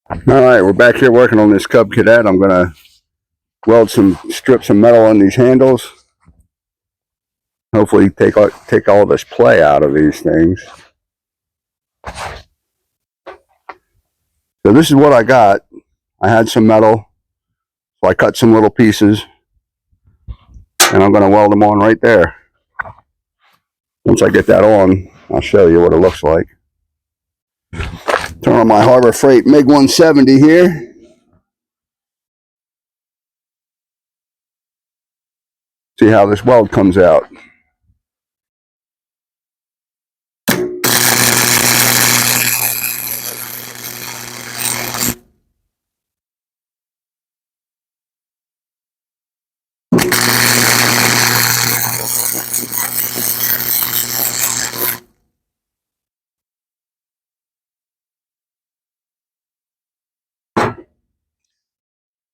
All right, we're back here working on this Cub Cadet. I'm going to weld some strips of metal on these handles. Hopefully take all this play out of these things. So this is what I got. I had some metal, so I cut some little pieces, and I'm going to weld them on right there. Once I get that on, I'll show you what it looks like. Turn on my Harbor Freight MiG 170 here. See how this weld comes out.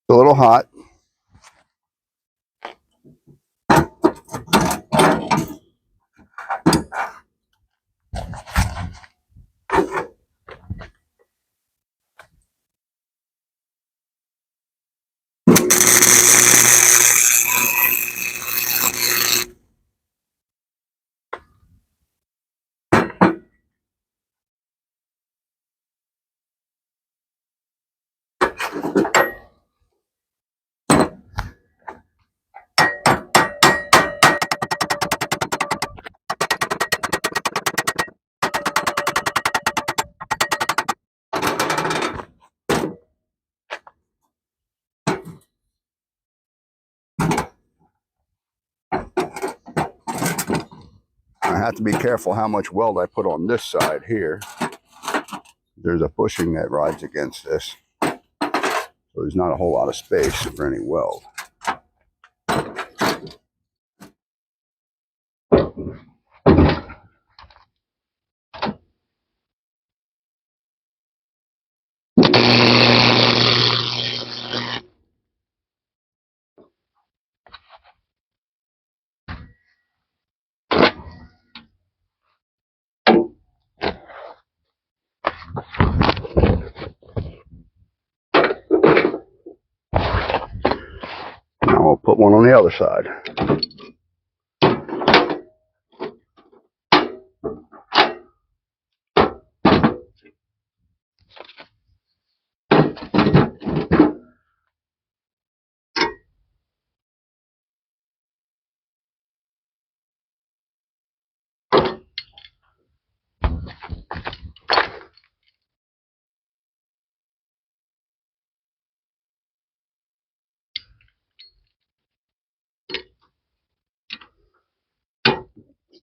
It's a little hot. I have to be careful how much weld I put on this side here. There's a bushing that rides against this, so there's not a whole lot of space for any weld. Now I'll put one on the other side.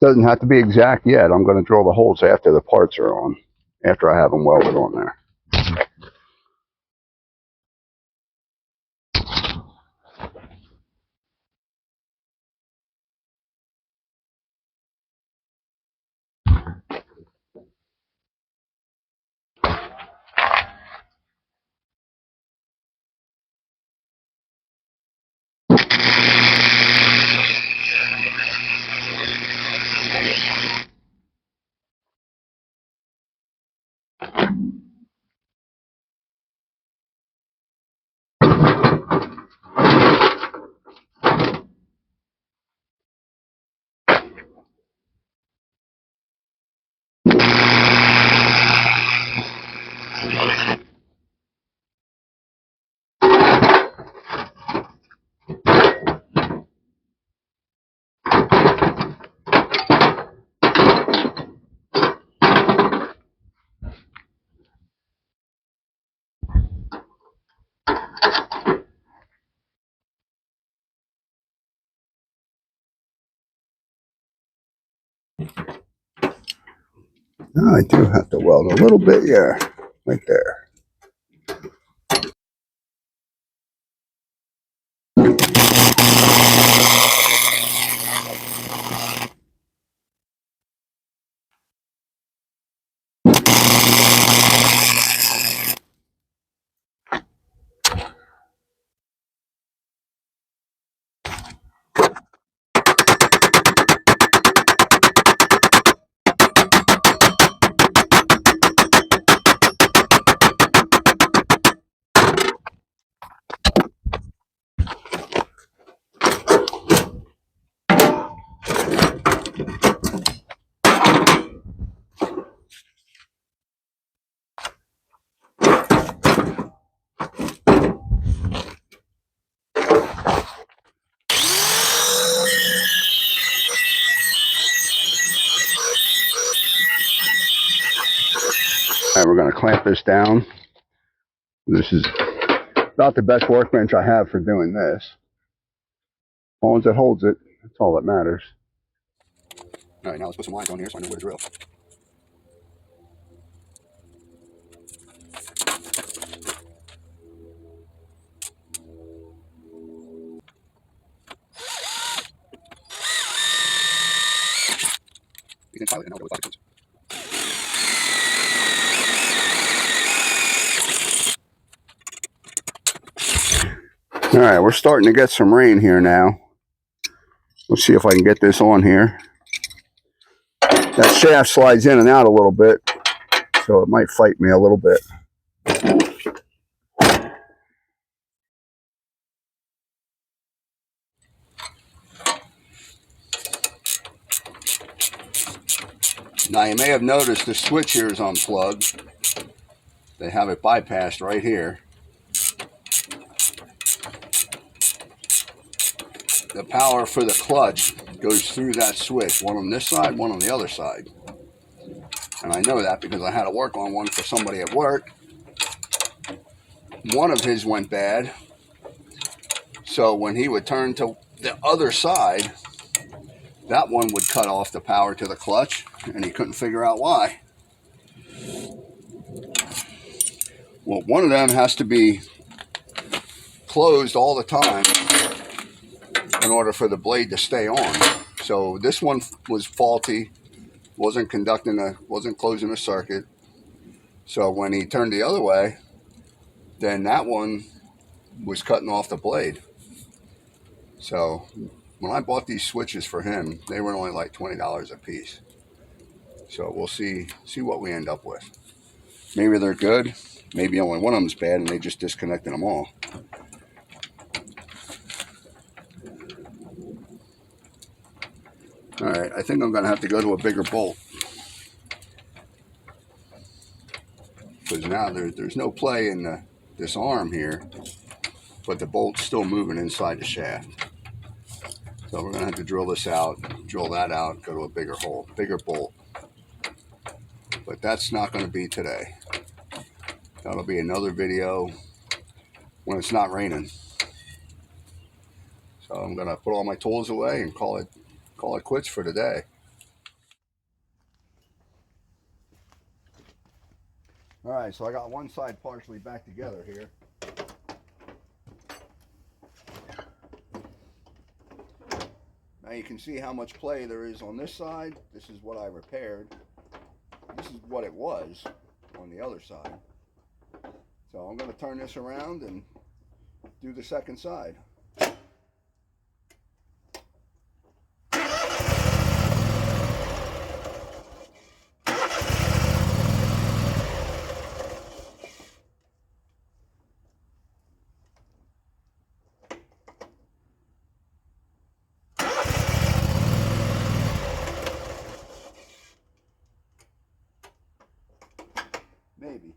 Doesn't have to be exact yet. I'm going to drill the holes after the parts are on, after I have them welded on there. Now I do have to weld a little bit, yeah, right there. clamp this down. This is about the best workbench I have for doing this. As long as it holds it, that's all that matters. All right, now let's put some lines on here so I know where to drill. You can pilot it now with the All right, we're starting to get some rain here now. Let's see if I can get this on here. That shaft slides in and out a little bit, so it might fight me a little bit. Now you may have noticed the switch here is unplugged. They have it bypassed right here. The power for the clutch goes through that switch, one on this side, one on the other side. And I know that because I had to work on one for somebody at work. One of his went bad, so when he would turn to the other side, that one would cut off the power to the clutch, and he couldn't figure out why. Well, one of them has to be closed all the time in order for the blade to stay on. So this one was faulty, wasn't closing the circuit. So when he turned the other way, then that one was cutting off the blade. So when I bought these switches for him, they were only like $20 a piece. So we'll see what we end up with. Maybe they're good. Maybe only one of them's bad and they just disconnected them all. All right, I think I'm going to have to go to a bigger bolt. Because now there's no play in this arm here, but the bolt's still moving inside the shaft. So we're going to have to drill this out, drill that out, go to a bigger hole, bigger bolt. But that's not going to be today. That'll be another video when it's not raining. So I'm going to put all my tools away and call it quits for today. All right, so I got one side partially back together here. Now you can see how much play there is on this side. This is what I repaired. This is what it was on the other side. So I'm going to turn this around and do the second side. Maybe.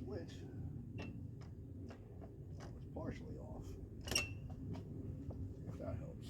Which was partially off, if that helps.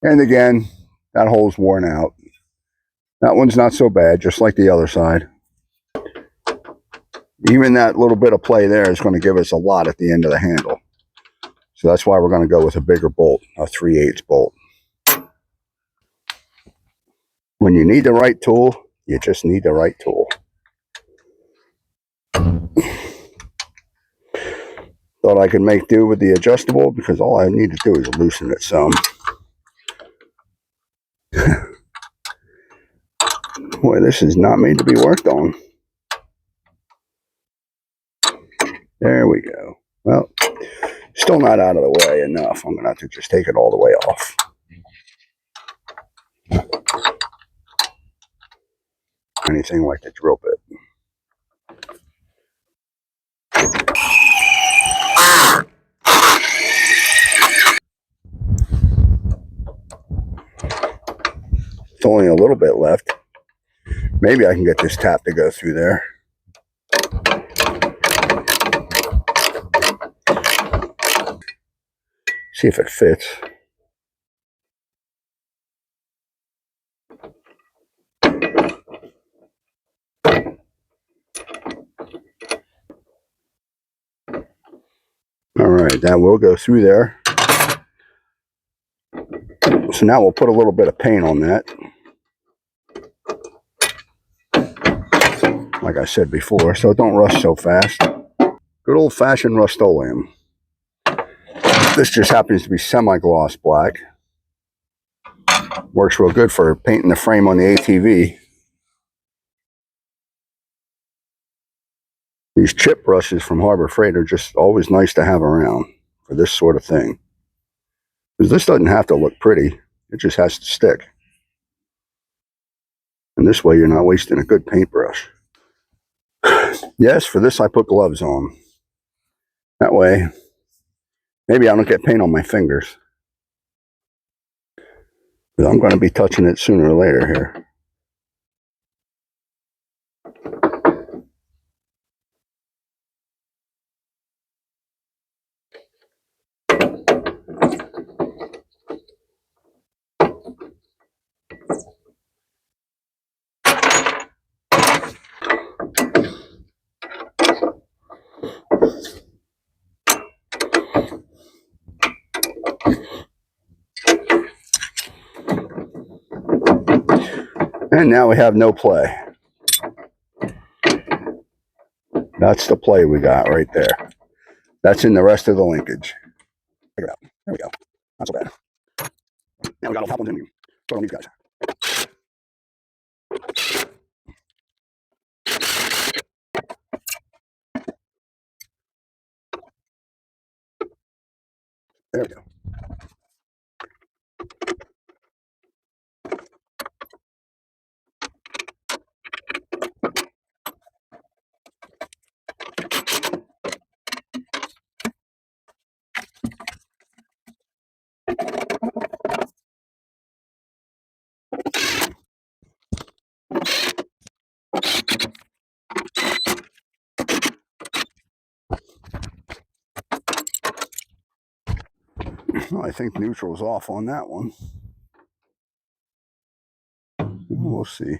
And again, that hole's worn out. That one's not so bad, just like the other side. Even that little bit of play there is going to give us a lot at the end of the handle. So that's why we're going to go with a bigger bolt, a 3/8 bolt. When you need the right tool, you just need the right tool. Thought I could make do with the adjustable because all I need to do is loosen it some. Boy, this is not made to be worked on. There we go. Well, still not out of the way enough. I'm going to have to just take it all the way off. Anything like the drill bit. It's only a little bit left. Maybe I can get this tap to go through there. See if it fits. All right, that will go through there. So now we'll put a little bit of paint on that. Like I said before, so it don't rust so fast. Good old-fashioned Rust-Oleum. This just happens to be semi-gloss black. Works real good for painting the frame on the ATV. These chip brushes from Harbor Freight are just always nice to have around for this sort of thing. Because this doesn't have to look pretty. It just has to stick. And this way you're not wasting a good paintbrush. Yes, for this I put gloves on. That way, maybe I don't get paint on my fingers. Because I'm going to be touching it sooner or later here. And now we have no play. That's the play we got right there. That's in the rest of the linkage. Check it out. There we go. Not so bad. Now we got all top ones in. Put on these guys. There we go. Well, I think neutral's off on that one. We'll see.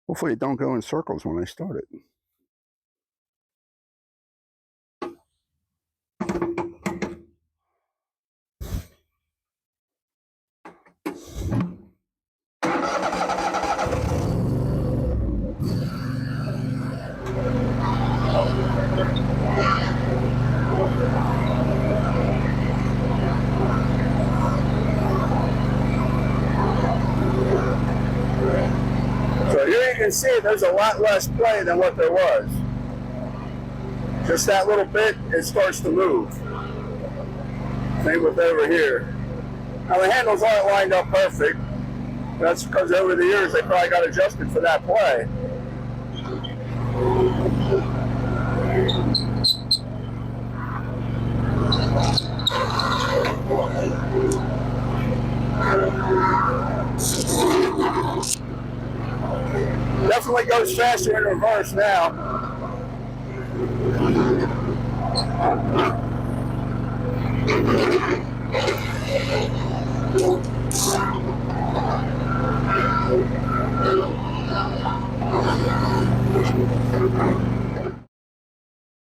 Hopefully it don't go in circles when I start it. So here you can see there's a lot less play than what there was. Just that little bit, it starts to move. Same with over here. Now the handles aren't lined up perfect. That's because over the years they probably got adjusted for that play. Definitely goes faster in reverse now.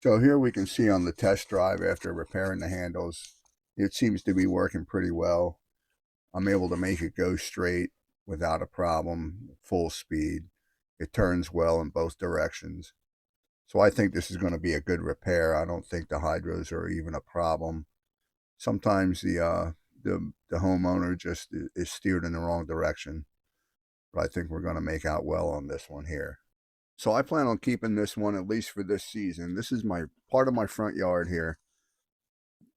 So here we can see on the test drive after repairing the handles, it seems to be working pretty well. I'm able to make it go straight without a problem, full speed. It turns well in both directions. So I think this is going to be a good repair. I don't think the hydros are even a problem. Sometimes the homeowner just is steered in the wrong direction. But I think we're going to make out well on this one here. So I plan on keeping this one at least for this season. This is my part of my front yard here.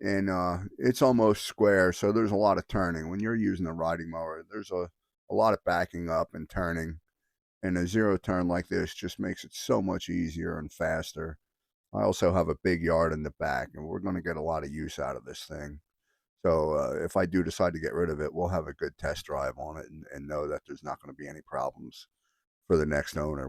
And it's almost square, so there's a lot of turning. When you're using a riding mower, there's a lot of backing up and turning. And a zero turn like this just makes it so much easier and faster. I also have a big yard in the back, and we're going to get a lot of use out of this thing. So if I do decide to get rid of it, we'll have a good test drive on it and know that there's not going to be any problems for the next owner.